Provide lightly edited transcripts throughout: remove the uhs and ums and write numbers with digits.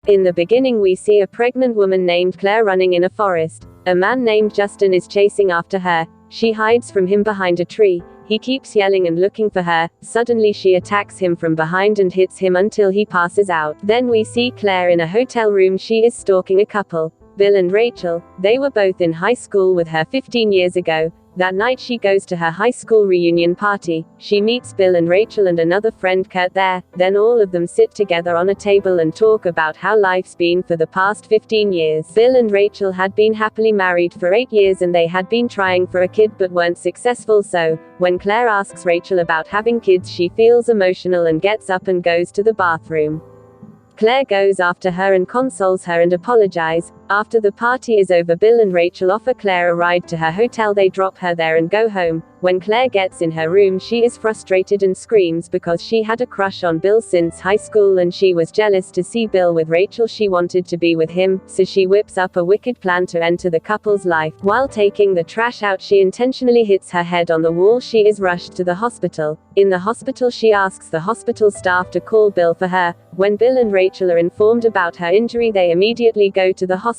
In the beginning we see a pregnant woman named Claire running in a forest. A man named Justin is chasing after her. She hides from him behind a tree. He keeps yelling and looking for her. Suddenly she attacks him from behind and hits him until he passes out. Then we see Claire in a hotel room. She is stalking a couple, Bill and Rachel. They were both in high school with her 15 years ago. That night she goes to her high school reunion party. She meets Bill and Rachel and another friend Kurt there. Then all of them sit together on a table and talk about how life's been for the past 15 years. Bill and Rachel had been happily married for 8 years and they had been trying for a kid but weren't successful, so when Claire asks Rachel about having kids she feels emotional and gets up and goes to the bathroom. Claire goes after her and consoles her and apologizes. After the party is over, Bill and Rachel offer Claire a ride to her hotel. They drop her there and go home. When Claire gets in her room she is frustrated and screams because she had a crush on Bill since high school and she was jealous to see Bill with Rachel. She wanted to be with him, so she whips up a wicked plan to enter the couple's life. While taking the trash out she intentionally hits her head on the wall. She is rushed to the hospital. In the hospital she asks the hospital staff to call Bill for her. When Bill and Rachel are informed about her injury they immediately go to the hospital.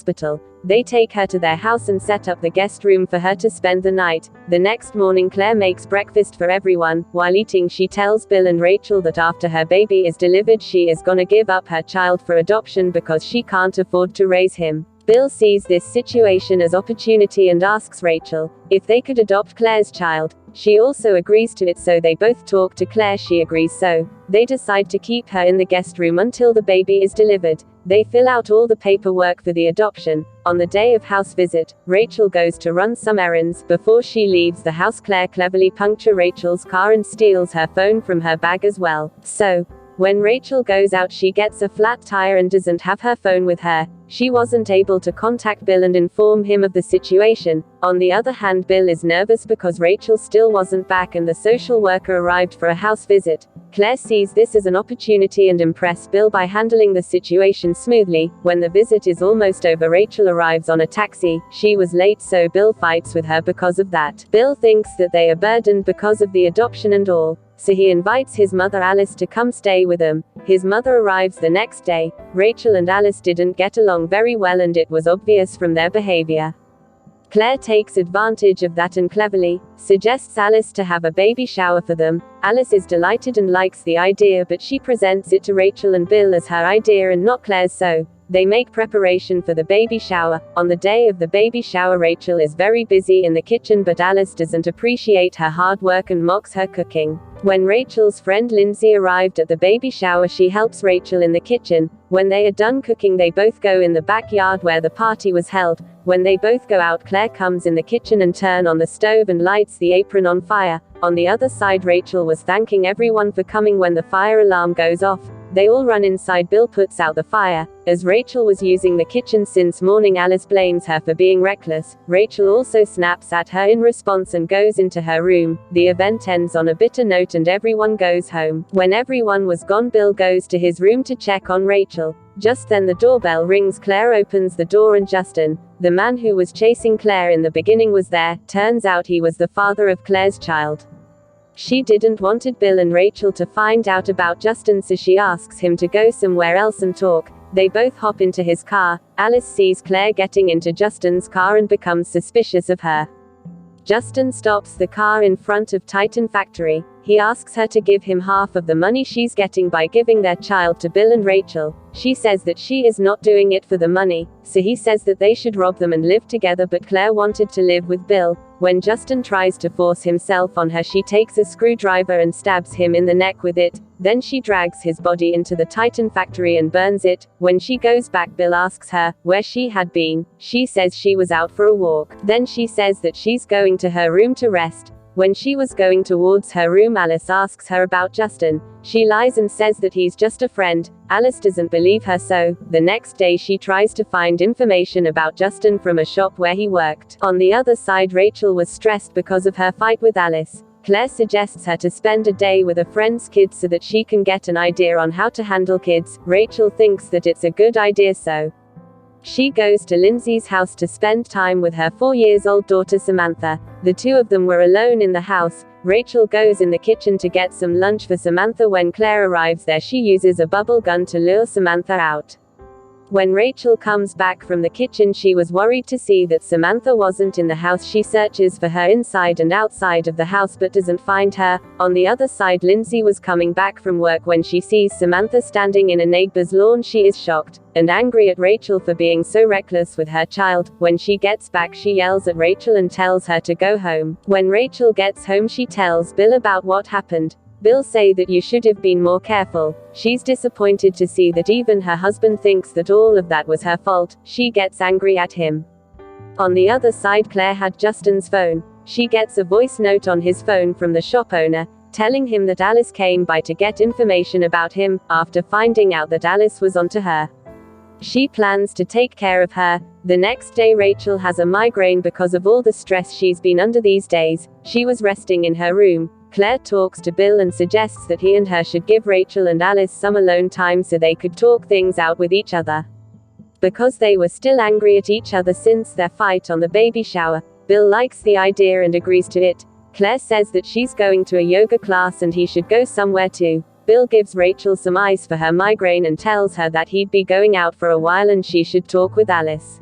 They take her to their house and set up the guest room for her to spend the night. The next morning Claire makes breakfast for everyone. While eating she tells Bill and Rachel that after her baby is delivered she is gonna give up her child for adoption because she can't afford to raise him. Bill sees this situation as opportunity and asks Rachel if they could adopt Claire's child. She also agrees to it, so they both talk to Claire. She agrees, so they decide to keep her in the guest room until the baby is delivered. They fill out all the paperwork for the adoption. On the day of house visit, Rachel goes to run some errands. Before she leaves the house Claire cleverly punctures Rachel's car and steals her phone from her bag as well. So, when Rachel goes out she gets a flat tire and doesn't have her phone with her. She wasn't able to contact Bill and inform him of the situation. On the other hand, Bill is nervous because Rachel still wasn't back and the social worker arrived for a house visit. Claire sees this as an opportunity and impresses Bill by handling the situation smoothly. When the visit is almost over Rachel arrives on a taxi. She was late, so Bill fights with her because of that. Bill thinks that they are burdened because of the adoption and all, so he invites his mother Alice to come stay with him. His mother arrives the next day. Rachel and Alice didn't get along very well and it was obvious from their behavior. Claire takes advantage of that and cleverly suggests Alice to have a baby shower for them. Alice is delighted and likes the idea, but she presents it to Rachel and Bill as her idea and not Claire's, so they make preparation for the baby shower. On the day of the baby shower Rachel is very busy in the kitchen, but Alice doesn't appreciate her hard work and mocks her cooking. When Rachel's friend Lindsay arrived at the baby shower she helps Rachel in the kitchen. When they are done cooking they both go in the backyard where the party was held. When they both go out Claire comes in the kitchen and turns on the stove and lights the apron on fire. On the other side Rachel was thanking everyone for coming when the fire alarm goes off. They all run inside. Bill puts out the fire. As Rachel was using the kitchen since morning Alice blames her for being reckless. Rachel also snaps at her in response and goes into her room. The event ends on a bitter note and everyone goes home. When everyone was gone Bill goes to his room to check on Rachel. Just then the doorbell rings. Claire opens the door and Justin, the man who was chasing Claire in the beginning, was there. Turns out he was the father of Claire's child. She didn't wanted Bill and Rachel to find out about Justin, so she asks him to go somewhere else and talk. They both hop into his car. Alice sees Claire getting into Justin's car and becomes suspicious of her. Justin stops the car in front of Titan Factory. He asks her to give him half of the money she's getting by giving their child to Bill and Rachel. She says that she is not doing it for the money, so he says that they should rob them and live together, but Claire wanted to live with Bill. When Justin tries to force himself on her she takes a screwdriver and stabs him in the neck with it. Then she drags his body into the Titan Factory and burns it. When she goes back Bill asks her where she had been. She says she was out for a walk. Then she says that she's going to her room to rest. When she was going towards her room Alice asks her about Justin. She lies and says that he's just a friend. Alice doesn't believe her, so the next day she tries to find information about Justin from a shop where he worked. On the other side Rachel was stressed because of her fight with Alice. Claire suggests her to spend a day with a friend's kids so that she can get an idea on how to handle kids. Rachel thinks that it's a good idea, so she goes to Lindsay's house to spend time with her 4-year-old daughter Samantha. The two of them were alone in the house. Rachel goes in the kitchen to get some lunch for Samantha. When Claire arrives there she uses a bubble gun to lure Samantha out. When Rachel comes back from the kitchen, she was worried to see that Samantha wasn't in the house. She searches for her inside and outside of the house but doesn't find her. On the other side, Lindsay was coming back from work when she sees Samantha standing in a neighbor's lawn. She is shocked and angry at Rachel for being so reckless with her child. When she gets back, she yells at Rachel and tells her to go home. When Rachel gets home, she tells Bill about what happened. Bill say that you should have been more careful. She's disappointed to see that even her husband thinks that all of that was her fault. She gets angry at him. On the other side, Claire had Justin's phone. She gets a voice note on his phone from the shop owner, telling him that Alice came by to get information about him. After finding out that Alice was onto her, she plans to take care of her. The next day, Rachel has a migraine because of all the stress she's been under these days. She was resting in her room. Claire talks to Bill and suggests that he and her should give Rachel and Alice some alone time so they could talk things out with each other. Because they were still angry at each other since their fight on the baby shower, Bill likes the idea and agrees to it. Claire says that she's going to a yoga class and he should go somewhere too. Bill gives Rachel some ice for her migraine and tells her that he'd be going out for a while and she should talk with Alice.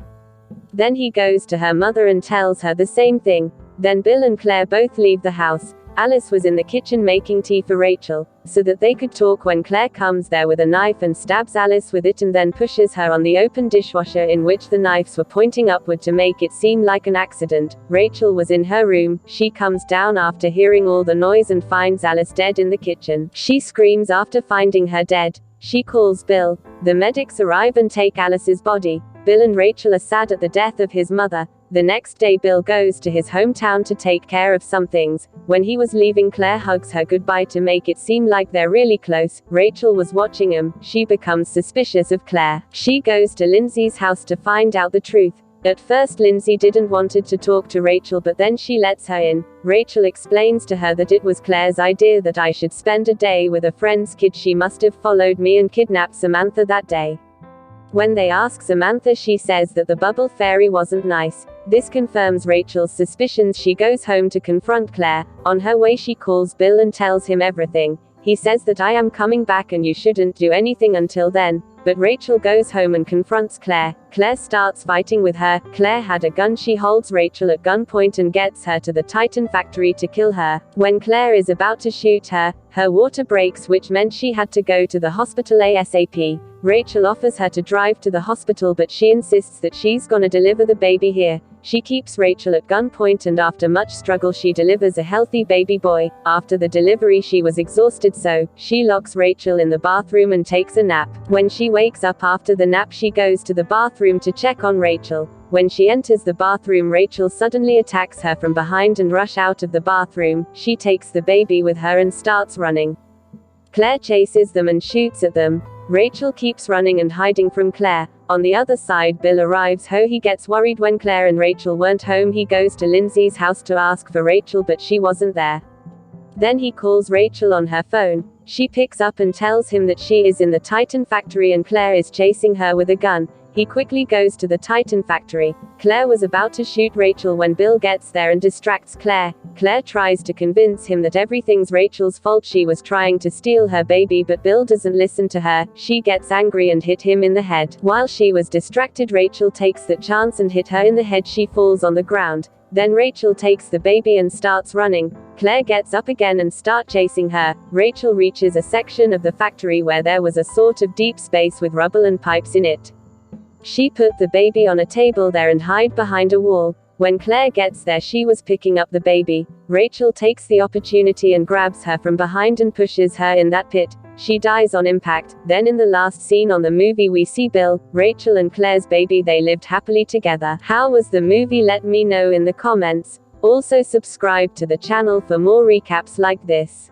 Then he goes to her mother and tells her the same thing. Then Bill and Claire both leave the house. Alice was in the kitchen making tea for Rachel, so that they could talk when Claire comes there with a knife and stabs Alice with it and then pushes her on the open dishwasher in which the knives were pointing upward to make it seem like an accident. Rachel was in her room. She comes down after hearing all the noise and finds Alice dead in the kitchen. She screams after finding her dead. She calls Bill. The medics arrive and take Alice's body. Bill and Rachel are sad at the death of his mother. The next day, Bill goes to his hometown to take care of some things. When he was leaving, Claire hugs her goodbye to make it seem like they're really close. Rachel was watching him. She becomes suspicious of Claire. She goes to Lindsay's house to find out the truth. At first, Lindsay didn't wanted to talk to Rachel, but then she lets her in. Rachel explains to her that it was Claire's idea that I should spend a day with a friend's kid. She must have followed me and kidnapped Samantha that day. When they ask Samantha, she says that the bubble fairy wasn't nice. This confirms Rachel's suspicions. She goes home to confront Claire. On her way, she calls Bill and tells him everything. He says that I am coming back and you shouldn't do anything until then. But Rachel goes home and confronts Claire. Claire starts fighting with her. Claire had a gun. She holds Rachel at gunpoint and gets her to the Titan factory to kill her. When Claire is about to shoot her, her water breaks, which meant she had to go to the hospital ASAP. Rachel offers her to drive to the hospital, but she insists that she's gonna deliver the baby here. She keeps Rachel at gunpoint and after much struggle she delivers a healthy baby boy. After the delivery she was exhausted, so she locks Rachel in the bathroom and takes a nap. When she wakes up after the nap, she goes to the bathroom to check on Rachel. When she enters the bathroom, Rachel suddenly attacks her from behind and rushes out of the bathroom. She takes the baby with her and starts running. Claire chases them and shoots at them. Rachel keeps running and hiding from Claire. On the other side, Bill arrives. He gets worried when Claire and Rachel weren't home. He goes to Lindsay's house to ask for Rachel, but she wasn't there. Then he calls Rachel on her phone. She picks up and tells him that she is in the Titan factory and Claire is chasing her with a gun. He quickly goes to the Titan factory. Claire was about to shoot Rachel when Bill gets there and distracts Claire. Claire tries to convince him that everything's Rachel's fault. She was trying to steal her baby, but Bill doesn't listen to her. She gets angry and hit him in the head. While she was distracted, Rachel takes the chance and hit her in the head. She falls on the ground. Then Rachel takes the baby and starts running. Claire gets up again and starts chasing her. Rachel reaches a section of the factory where there was a sort of deep space with rubble and pipes in it. She put the baby on a table there and hid behind a wall. When Claire gets there, she was picking up the baby. Rachel takes the opportunity and grabs her from behind and pushes her in that pit. She dies on impact. Then in the last scene on the movie, we see Bill, Rachel and Claire's baby. They lived happily together. How was the movie? Let me know in the comments. Also subscribe to the channel for more recaps like this.